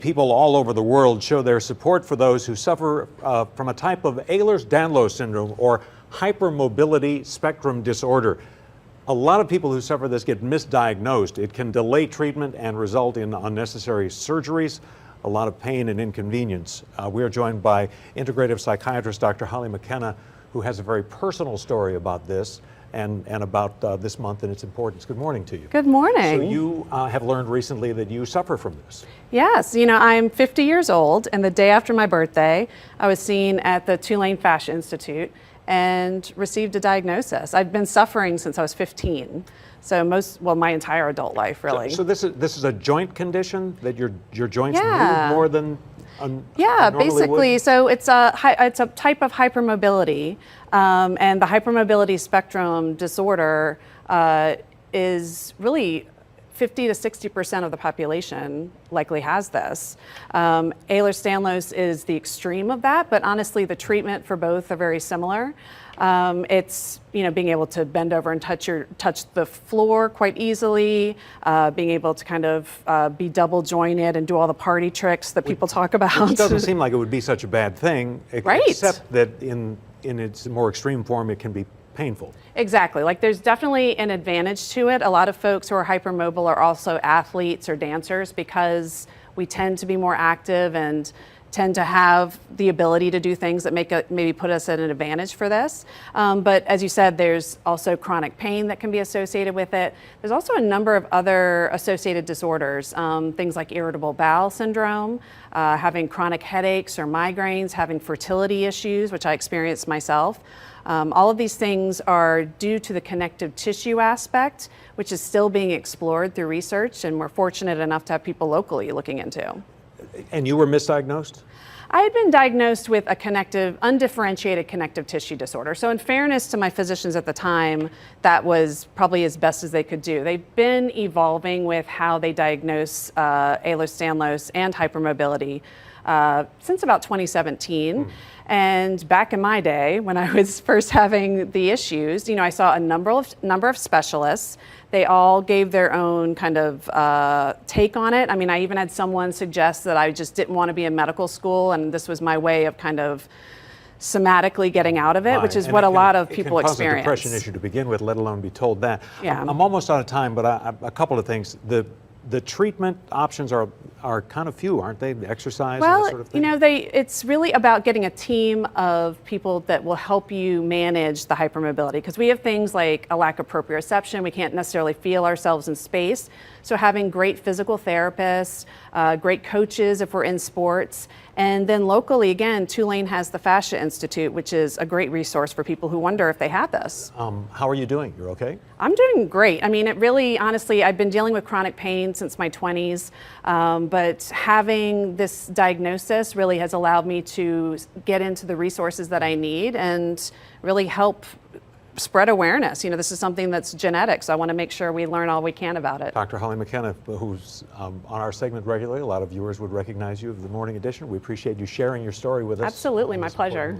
People all over the world show their support for those who suffer from a type of Ehlers-Danlos syndrome or hypermobility spectrum disorder. A lot of people who suffer this get misdiagnosed. It can delay treatment and result in unnecessary surgeries, a lot of pain and inconvenience. We are joined by integrative psychiatrist Dr. Holly McKenna, who has a very personal story about this and about this month and its importance. Good morning to you. Good morning. So you have learned recently that you suffer from this. Yes, you know, I'm 50 years old, and the day after my birthday, I was seen at the Tulane Fascia Institute and received a diagnosis. I've been suffering since I was 15, so my entire adult life, really. So this is a joint condition that your joints Yeah. move more than basically. Would? So it's a type of hypermobility, and the hypermobility spectrum disorder is really 50 to 60% of the population likely has this. Ehlers-Danlos is the extreme of that, but honestly, the treatment for both are very similar. It's being able to bend over and touch the floor quite easily, being able to kind of be double jointed and do all the party tricks that people talk about. Which doesn't seem like it would be such a bad thing, right? Except that in its more extreme form, it can be painful. Exactly. Like there's definitely an advantage to it. A lot of folks who are hypermobile are also athletes or dancers because we tend to be more active and tend to have the ability to do things that maybe put us at an advantage for this. But as you said, there's also chronic pain that can be associated with it. There's also a number of other associated disorders, things like irritable bowel syndrome, having chronic headaches or migraines, having fertility issues, which I experienced myself. All of these things are due to the connective tissue aspect, which is still being explored through research, and we're fortunate enough to have people locally looking into. And you were misdiagnosed? I had been diagnosed with a undifferentiated connective tissue disorder. So in fairness to my physicians at the time, that was probably as best as they could do. They've been evolving with how they diagnose Ehlers-Danlos and hypermobility since about 2017. And back in my day, when I was first having the issues, I saw a number of specialists. They all gave their own kind of take on it. I mean, I even had someone suggest that I just didn't want to be in medical school, and this was my way of kind of somatically getting out of it, which is what a lot of people experience. It can cause a depression issue to begin with, let alone be told that. Yeah. I'm almost out of time, but a couple of things. The treatment options are kind of few, aren't they? The exercise and that sort of thing? It's really about getting a team of people that will help you manage the hypermobility, because we have things like a lack of proprioception. We can't necessarily feel ourselves in space. So having great physical therapists, great coaches if we're in sports, and then locally, again, Tulane has the Fascia Institute, which is a great resource for people who wonder if they have this. How are you doing? You're okay? I'm doing great. I mean, it really, honestly, I've been dealing with chronic pain since my 20s, but having this diagnosis really has allowed me to get into the resources that I need and really help spread awareness. This is something that's genetic, so I want to make sure we learn all we can about it. Dr. Holly McKenna, who's on our segment regularly, a lot of viewers would recognize you of the Morning Edition. We appreciate you sharing your story with us. Absolutely, my pleasure.